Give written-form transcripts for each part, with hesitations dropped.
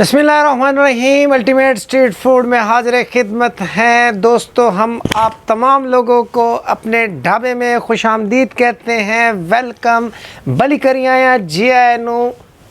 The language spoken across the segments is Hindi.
बिस्मिल्लाहिर्रहमानिर्रहीम। अल्टीमेट स्ट्रीट फूड में हाजिर खिदमत हैं दोस्तों। हम आप तमाम लोगों को अपने ढाबे में खुशामदीद कहते हैं। वेलकम बली करियाँ जी आयनू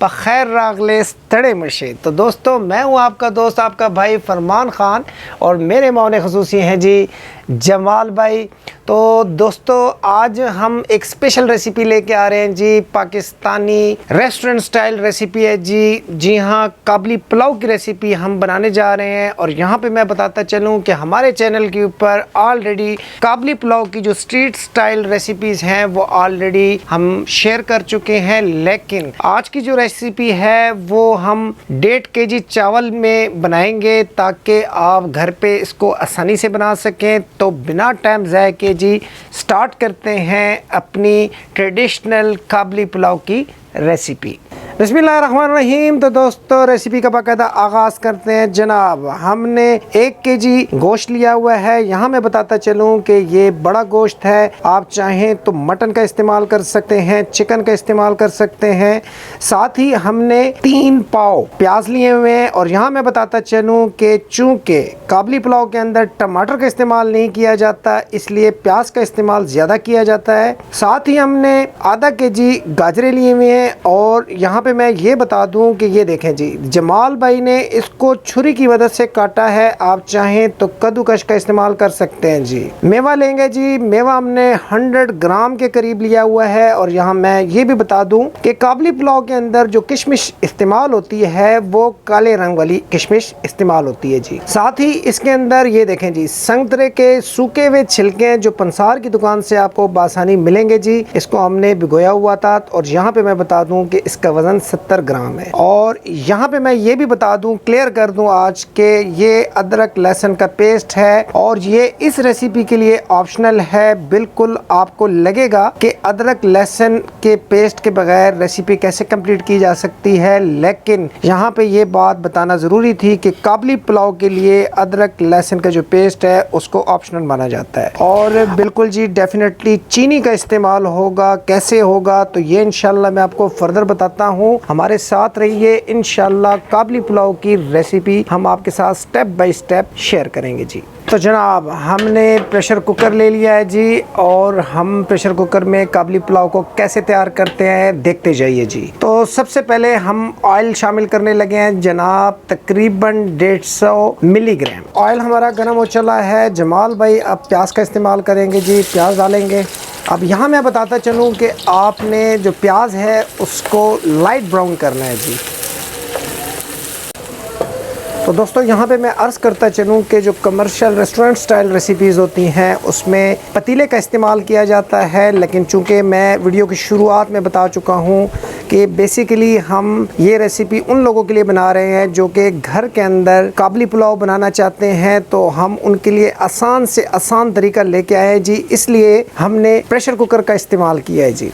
बखैर रागले तड़े मशे। तो दोस्तों, मैं हूँ आपका दोस्त, आपका भाई फरमान ख़ान, और मेरे मौने ख़ुसूसी हैं जी जमाल भाई। तो दोस्तों, आज हम एक स्पेशल रेसिपी लेके आ रहे हैं जी। पाकिस्तानी रेस्टोरेंट स्टाइल रेसिपी है जी हाँ, काबली पुलाव की रेसिपी हम बनाने जा रहे हैं। और यहाँ पे मैं बताता चलूँ कि हमारे चैनल के ऊपर ऑलरेडी काबली पुलाव की जो स्ट्रीट स्टाइल रेसिपीज़ हैं वो ऑलरेडी हम शेयर कर चुके हैं। लेकिन आज की जो रेसिपी है वो हम 1.5 kg चावल में बनाएंगे ताकि आप घर पे इसको आसानी से बना सकें। तो बिना टाइम ज़ाया किए जी स्टार्ट करते हैं अपनी ट्रेडिशनल काबली पुलाव की रेसिपी। बिस्मिल्लाहिर्रहमानिर्रहीम। तो दोस्तों, रेसिपी का बाकायदा आगाज़ करते हैं जनाब। हमने 1 kg गोश्त लिया हुआ है। यहाँ मैं बताता चलूँ कि ये बड़ा गोश्त है। आप चाहें तो मटन का इस्तेमाल कर सकते हैं, चिकन का इस्तेमाल कर सकते हैं। साथ ही हमने 3 पाव प्याज लिए हुए हैं। और यहाँ मैं बताता चलूँ कि चूँकि काबली पुलाव के अंदर टमाटर का इस्तेमाल नहीं किया जाता, इसलिए प्याज का इस्तेमाल ज़्यादा किया जाता है। साथ ही हमने आधा kg गाजरें लिए हुए हैं। और यहाँ पे मैं ये बता दूं कि ये देखें जी, जमाल भाई ने इसको छुरी की मदद से काटा है। आप चाहें तो कद्दूकश का इस्तेमाल कर सकते हैं जी। मेवा लेंगे जी। मेवा हमने 100 ग्राम के करीब लिया हुआ है। और यहाँ मैं ये भी बता दूं कि काबली पुलाव के अंदर जो किशमिश इस्तेमाल होती है वो काले रंग वाली किशमिश इस्तेमाल होती है जी। साथ ही इसके अंदर ये देखें जी, संतरे के सूखे हुए छिलके जो पंसार की दुकान से आपको बासानी मिलेंगे जी, इसको हमने भिगोया हुआ था। और यहाँ पे मैं बता दूं कि इसका वजन 70 ग्राम है। और यहाँ पे मैं ये भी बता दूं, क्लियर कर दूं आज के ये अदरक लहसुन का पेस्ट है। और ये इस रेसिपी के लिए ऑप्शनल है। बिल्कुल आपको लगेगा कि अदरक लहसुन के पेस्ट के बगैर रेसिपी कैसे कंप्लीट की जा सकती है, लेकिन यहाँ पे ये बात बताना ज़रूरी थी कि काबली पुलाव के लिए अदरक लहसुन का जो पेस्ट है उसको ऑप्शनल माना जाता है। और बिल्कुल जी डेफिनेटली चीनी का इस्तेमाल होगा। कैसे होगा तो ये इंशाल्लाह मैं आपको फर्दर बताता हूँ। हमारे साथ रहिए। इंशाल्लाह काबली पुलाव की रेसिपी हम आपके साथ स्टेप बाय स्टेप शेयर करेंगे जी। तो जनाब, हमने प्रेशर कुकर ले लिया है जी। और हम प्रेशर कुकर में काबली पुलाव को कैसे तैयार करते हैं देखते जाइए जी। तो सबसे पहले हम ऑयल शामिल करने लगे हैं जनाब, तकरीबन 150 मिलीग्राम। ऑयल हमारा गर्म हो चला है। जमाल भाई अब प्याज का इस्तेमाल करेंगे जी। प्याज डालेंगे। अब यहाँ मैं बताता चलूँ कि आपने जो प्याज है उसको लाइट ब्राउन करना है जी। तो दोस्तों, यहाँ पे मैं अर्ज़ करता चलूँ कि जो कमर्शियल रेस्टोरेंट स्टाइल रेसिपीज़ होती हैं उसमें पतीले का इस्तेमाल किया जाता है। लेकिन चूँकि मैं वीडियो की शुरुआत में बता चुका हूँ कि बेसिकली हम ये रेसिपी उन लोगों के लिए बना रहे हैं जो कि घर के अंदर काबली पुलाव बनाना चाहते हैं, तो हम उनके लिए आसान से आसान तरीका लेके आए हैं जी। इसलिए हमने प्रेशर कुकर का इस्तेमाल किया है जी।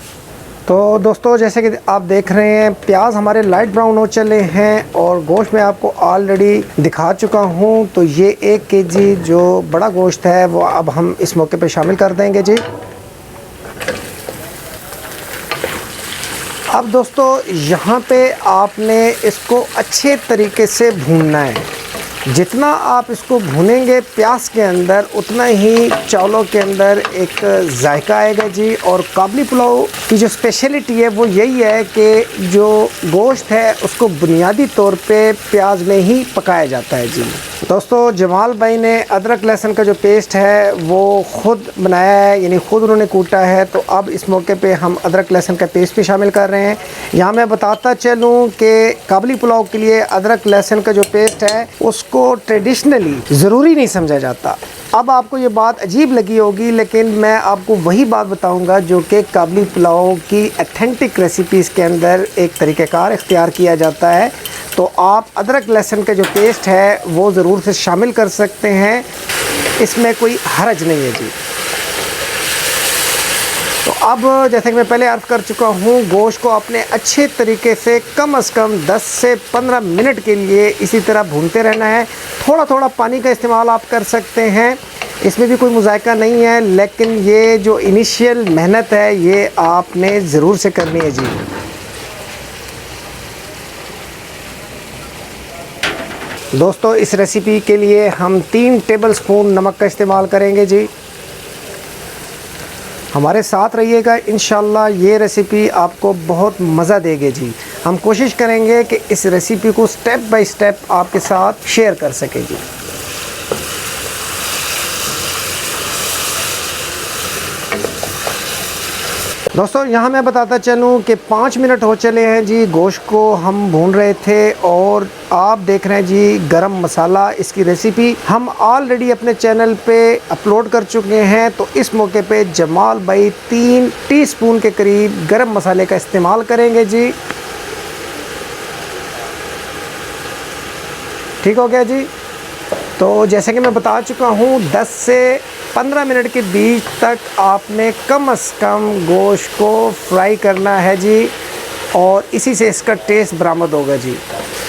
तो दोस्तों, जैसे कि आप देख रहे हैं प्याज हमारे लाइट ब्राउन हो चले हैं। और गोश्त मैं आपको ऑलरेडी दिखा चुका हूं। तो ये 1 kg जो बड़ा गोश्त है वो अब हम इस मौके पे शामिल कर देंगे जी। अब दोस्तों, यहाँ पे आपने इसको अच्छे तरीके से भूनना है। जितना आप इसको भूनेंगे प्याज के अंदर, उतना ही चावलों के अंदर एक जायका आएगा जी। और काबली पुलाव की जो स्पेशलिटी है वो यही है कि जो गोश्त है उसको बुनियादी तौर पे प्याज में ही पकाया जाता है जी। दोस्तों, जमाल भाई ने अदरक लहसुन का जो पेस्ट है वो ख़ुद बनाया है, यानी ख़ुद उन्होंने कूटा है। तो अब इस मौके पे हम अदरक लहसुन का पेस्ट भी शामिल कर रहे हैं। यहाँ मैं बताता चलूँ कि काबली पुलाव के लिए अदरक लहसुन का जो पेस्ट है उसको ट्रेडिशनली ज़रूरी नहीं समझा जाता। अब आपको ये बात अजीब लगी होगी, लेकिन मैं आपको वही बात बताऊंगा जो कि काबली पुलाव की अथेंटिक रेसिपीज़ के अंदर एक तरीक़ाकार इख्तियार किया जाता है। तो आप अदरक लहसुन का जो पेस्ट है वो ज़रूर से शामिल कर सकते हैं, इसमें कोई हरज नहीं है जी। तो अब जैसे कि मैं पहले अर्ज़ कर चुका हूँ, गोश्त को आपने अच्छे तरीके से कम से कम 10 से 15 मिनट के लिए इसी तरह भूनते रहना है। थोड़ा थोड़ा पानी का इस्तेमाल आप कर सकते हैं, इसमें भी कोई मुज़ायका नहीं है। लेकिन ये जो इनिशियल मेहनत है ये आपने ज़रूर से करनी है जी। दोस्तों इस रेसिपी के लिए हम 3 टेबलस्पून नमक का इस्तेमाल करेंगे जी। हमारे साथ रहिएगा, इंशाल्लाह ये रेसिपी आपको बहुत मज़ा देगी जी। हम कोशिश करेंगे कि इस रेसिपी को स्टेप बाय स्टेप आपके साथ शेयर कर सकें जी। दोस्तों यहाँ मैं बताता चलूँ कि 5 मिनट हो चले हैं जी, गोश्त को हम भून रहे थे और आप देख रहे हैं जी गरम मसाला। इसकी रेसिपी हम ऑलरेडी अपने चैनल पे अपलोड कर चुके हैं। तो इस मौके पे जमाल भाई 3 टीस्पून के करीब गरम मसाले का इस्तेमाल करेंगे जी। ठीक हो गया जी। तो जैसे कि मैं बता चुका हूँ 10 से 15 मिनट के बीच तक आपने कम से कम गोश्त को फ्राई करना है जी, और इसी से इसका टेस्ट बरामद होगा जी।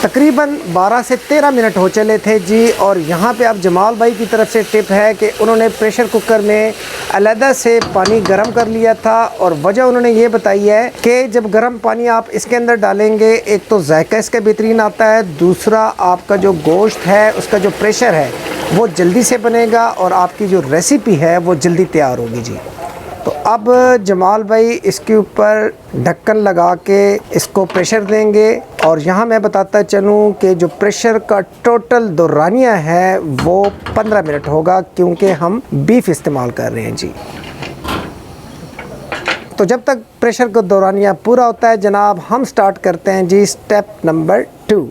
तकरीबन 12 से 13 मिनट हो चले थे जी। और यहाँ पे आप जमाल भाई की तरफ से टिप है कि उन्होंने प्रेशर कुकर में अलहदा से पानी गर्म कर लिया था, और वजह उन्होंने ये बताई है कि जब गर्म पानी आप इसके अंदर डालेंगे, एक तो जायका इसका बेहतरीन आता है, दूसरा आपका जो गोश्त है उसका जो प्रेशर है वो जल्दी से बनेगा और आपकी जो रेसिपी है वो जल्दी तैयार होगी जी। तो अब जमाल भाई इसके ऊपर ढक्कन लगा के इसको प्रेशर देंगे। और यहाँ मैं बताता चलूँ कि जो प्रेशर का टोटल दौरानिया है वो 15 मिनट होगा, क्योंकि हम बीफ इस्तेमाल कर रहे हैं जी। तो जब तक प्रेशर का दौरानिया पूरा होता है जनाब, हम स्टार्ट करते हैं जी स्टेप नंबर 2।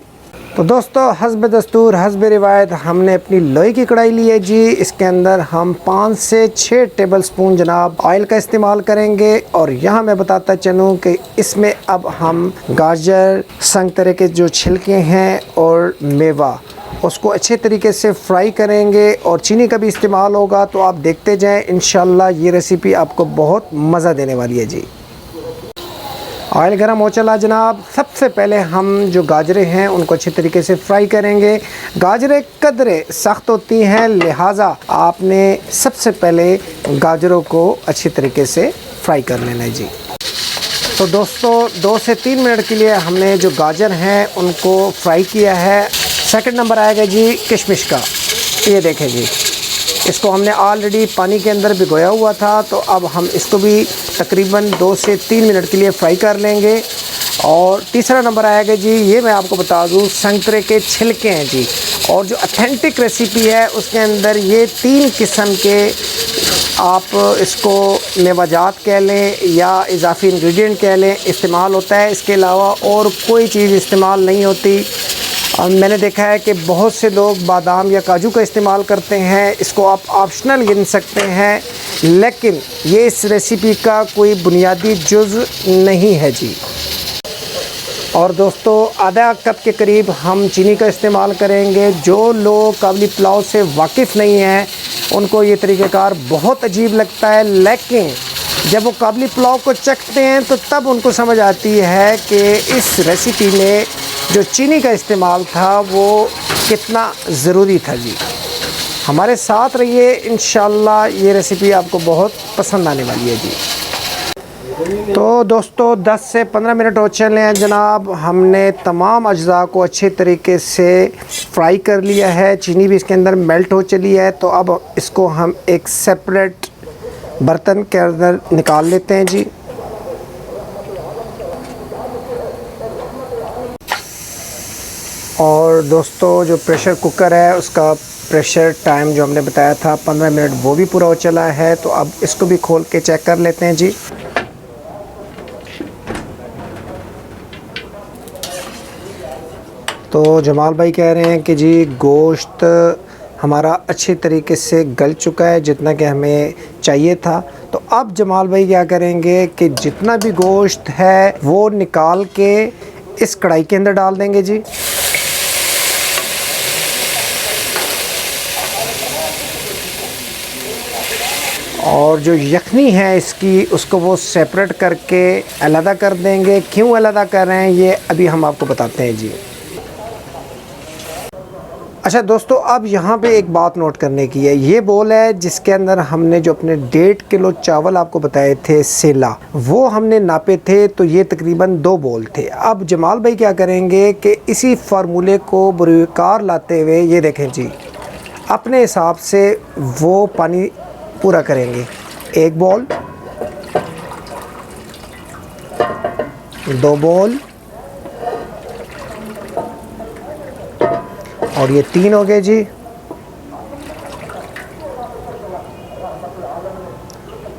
तो दोस्तों हस्ब दस्तूर हस्ब रिवायत हमने अपनी लोहे की कढ़ाई ली है जी। इसके अंदर हम 5 से 6 टेबलस्पून जनाब ऑयल का इस्तेमाल करेंगे। और यहाँ मैं बताता चलूँ कि इसमें अब हम गाजर, संतरे के जो छिलके हैं और मेवा, उसको अच्छे तरीके से फ्राई करेंगे। और चीनी का भी इस्तेमाल होगा, तो आप देखते जाएँ, इंशाल्लाह ये रेसिपी आपको बहुत मज़ा देने वाली है जी। ऑयल गर्म हो चला जनाब। सबसे पहले हम जो गाजरें हैं उनको अच्छी तरीके से फ्राई करेंगे। गाजरें कदरे सख्त होती हैं, लिहाजा आपने सबसे पहले गाजरों को अच्छी तरीके से फ्राई कर लेना है जी। तो दोस्तों 2 से 3 मिनट के लिए हमने जो गाजर हैं उनको फ्राई किया है। सेकंड नंबर आएगा जी किशमिश का। ये देखें जी, इसको हमने ऑलरेडी पानी के अंदर भिगोया हुआ था, तो अब हम इसको भी तकरीबन 2 से 3 मिनट के लिए फ्राई कर लेंगे। और तीसरा नंबर आएगा जी, ये मैं आपको बता दूँ, संतरे के छिलके हैं जी। और जो ऑथेंटिक रेसिपी है उसके अंदर ये 3 किस्म के आप इसको मेवाजात कह लें या इजाफी इंग्रेडिएंट कह लें, इस्तेमाल होता है। इसके अलावा और कोई चीज़ इस्तेमाल नहीं होती। और मैंने देखा है कि बहुत से लोग बादाम या काजू का इस्तेमाल करते हैं, इसको आप ऑप्शनल गिन सकते हैं, लेकिन ये इस रेसिपी का कोई बुनियादी जुज़ नहीं है जी। और दोस्तों आधा कप के करीब हम चीनी का इस्तेमाल करेंगे। जो लोग काबली पुलाव से वाकिफ़ नहीं हैं उनको ये तरीक़ेकार बहुत अजीब लगता है, लेकिन जब वो काबली पुलाव को चखते हैं तो तब उनको समझ आती है कि इस रेसिपी में जो चीनी का इस्तेमाल था वो कितना ज़रूरी था जी। हमारे साथ रहिए, इंशाल्लाह ये रेसिपी आपको बहुत पसंद आने वाली है जी। तो दोस्तों 10 से 15 मिनट हो चले हैं जनाब। हमने तमाम अज्जा को अच्छे तरीके से फ्राई कर लिया है, चीनी भी इसके अंदर मेल्ट हो चली है। तो अब इसको हम एक सेपरेट बर्तन के अंदर निकाल लेते हैं जी। और दोस्तों जो प्रेशर कुकर है उसका प्रेशर टाइम जो हमने बताया था 15 मिनट, वो भी पूरा हो चला है। तो अब इसको भी खोल के चेक कर लेते हैं जी। तो जमाल भाई कह रहे हैं कि जी गोश्त हमारा अच्छे तरीके से गल चुका है, जितना कि हमें चाहिए था। तो अब जमाल भाई क्या करेंगे कि जितना भी गोश्त है वो निकाल के इस कढ़ाई के अंदर डाल देंगे जी। और जो यखनी है इसकी, उसको वो सेपरेट करके अलहदा कर देंगे। क्यों अलहदा कर रहे हैं ये अभी हम आपको बताते हैं जी। अच्छा दोस्तों, अब यहाँ पे एक बात नोट करने की है। ये बोल है जिसके अंदर हमने जो अपने 1.5 किलो चावल आपको बताए थे सेला, वो हमने नापे थे, तो ये तकरीबन 2 बोल थे। अब जमाल भाई क्या करेंगे कि इसी फार्मूले को बुरकार लाते हुए, ये देखें जी, अपने हिसाब से वो पानी पूरा करेंगे। 1 बॉल, 2 बॉल, और ये 3 हो गए जी,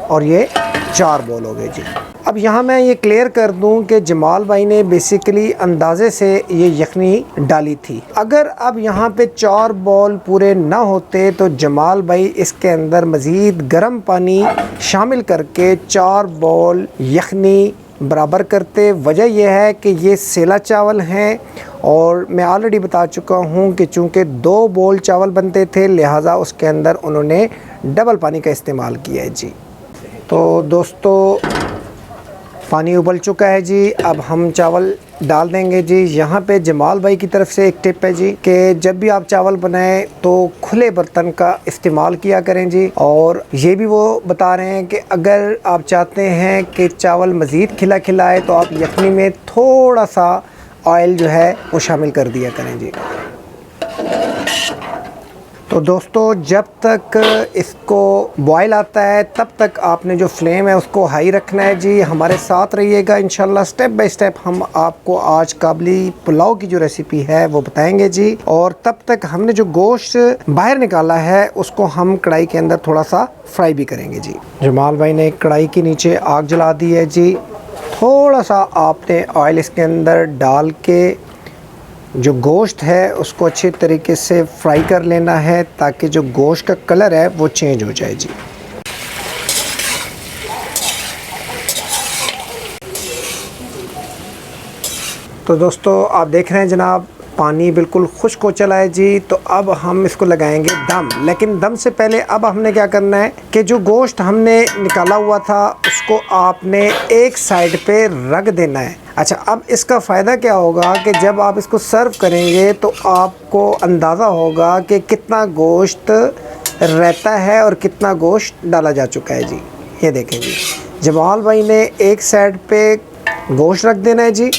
और ये 4 बॉल हो गए जी। अब यहाँ मैं ये क्लियर कर दूं कि जमाल भाई ने बेसिकली अंदाजे से ये यखनी डाली थी। अगर अब यहाँ पे 4 बॉल पूरे ना होते तो जमाल भाई इसके अंदर मज़ीद गर्म पानी शामिल करके 4 बॉल यखनी बराबर करते। वजह यह है कि ये सेला चावल हैं और मैं ऑलरेडी बता चुका हूँ कि चूँकि 2 बॉल चावल बनते थे, लिहाजा उसके अंदर उन्होंने डबल पानी का इस्तेमाल किया है जी। तो दोस्तों पानी उबल चुका है जी, अब हम चावल डाल देंगे जी। यहाँ पे जमाल भाई की तरफ से एक टिप है जी कि जब भी आप चावल बनाएं तो खुले बर्तन का इस्तेमाल किया करें जी। और ये भी वो बता रहे हैं कि अगर आप चाहते हैं कि चावल मज़ीद खिला खिलाए तो आप यखनी में थोड़ा सा ऑयल जो है वो शामिल कर दिया करें जी। तो दोस्तों जब तक इसको बॉयल आता है तब तक आपने जो फ्लेम है उसको हाई रखना है जी। हमारे साथ रहिएगा, इंशाल्लाह स्टेप बाय स्टेप हम आपको आज काबली पुलाव की जो रेसिपी है वो बताएंगे जी। और तब तक हमने जो गोश्त बाहर निकाला है उसको हम कढ़ाई के अंदर थोड़ा सा फ्राई भी करेंगे जी। जमाल भाई ने कढ़ाई के नीचे आग जला दी है जी। थोड़ा सा आपने ऑयल इसके अंदर डाल के जो गोश्त है उसको अच्छे तरीके से फ्राई कर लेना है ताकि जो गोश्त का कलर है वो चेंज हो जाए जी। तो दोस्तों आप देख रहे हैं जनाब, पानी बिल्कुल खुश्क हो चला है जी। तो अब हम इसको लगाएंगे दम। लेकिन दम से पहले अब हमने क्या करना है कि जो गोश्त हमने निकाला हुआ था उसको आपने एक साइड पे रख देना है। अच्छा, अब इसका फ़ायदा क्या होगा कि जब आप इसको सर्व करेंगे तो आपको अंदाज़ा होगा कि कितना गोश्त रहता है और कितना गोश्त डाला जा चुका है जी। ये देखें जी, जमाल भाई ने एक साइड पे गोश्त रख देना है जी।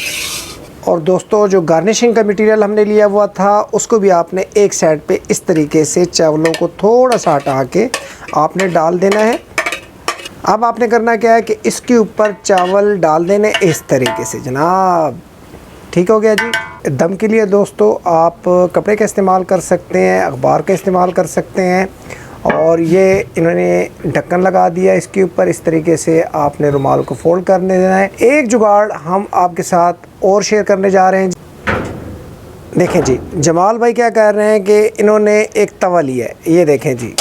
और दोस्तों जो गार्निशिंग का मटेरियल हमने लिया हुआ था उसको भी आपने एक साइड पे इस तरीके से चावलों को थोड़ा सा हटा के आपने डाल देना है। अब आपने करना क्या है कि इसके ऊपर चावल डाल देने इस तरीके से जनाब। ठीक हो गया जी। दम के लिए दोस्तों आप कपड़े का इस्तेमाल कर सकते हैं, अखबार का इस्तेमाल कर सकते हैं। और ये इन्होंने ढक्कन लगा दिया इसके ऊपर, इस तरीके से आपने रुमाल को फोल्ड करने देना है। एक जुगाड़ हम आपके साथ और शेयर करने जा रहे हैं। देखें जी, जमाल भाई क्या कर रहे हैं कि इन्होंने एक तवा लिया है। ये देखें जी,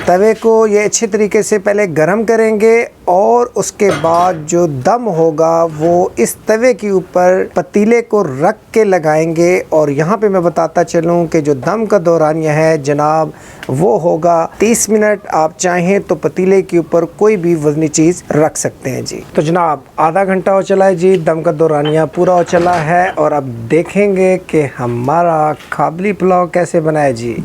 तवे को ये अच्छे तरीके से पहले गरम करेंगे और उसके बाद जो दम होगा वो इस तवे के ऊपर पतीले को रख के लगाएंगे। और यहाँ पे मैं बताता चलूँ कि जो दम का दौरानिया है जनाब वो होगा 30 मिनट। आप चाहें तो पतीले के ऊपर कोई भी वजनी चीज़ रख सकते हैं जी। तो जनाब आधा घंटा हो चला है जी, दम का दौरानिया पूरा हो चला है। और अब देखेंगे कि हमारा काबली पुलाव कैसे बनाए जी।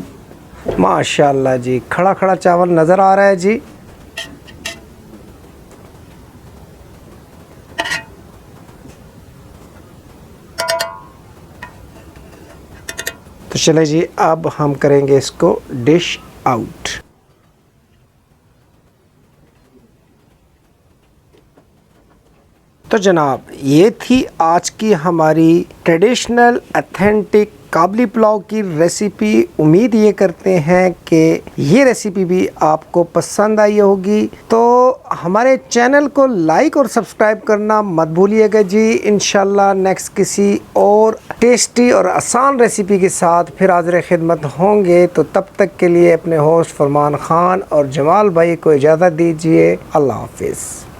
माशाल्लाह जी, खड़ा खड़ा चावल नज़र आ रहा है जी। तो चले जी, अब हम करेंगे इसको डिश आउट। तो जनाब ये थी आज की हमारी ट्रेडिशनल ऑथेंटिक काबली पुलाव की रेसिपी। उम्मीद ये करते हैं कि ये रेसिपी भी आपको पसंद आई होगी। तो हमारे चैनल को लाइक और सब्सक्राइब करना मत भूलिएगा जी। इंशाल्लाह नेक्स्ट किसी और टेस्टी और आसान रेसिपी के साथ फिर हाज़िर खिदमत होंगे। तो तब तक के लिए अपने होस्ट फरमान ख़ान और जमाल भाई को इजाज़त दीजिए। अल्लाह हाफिज़।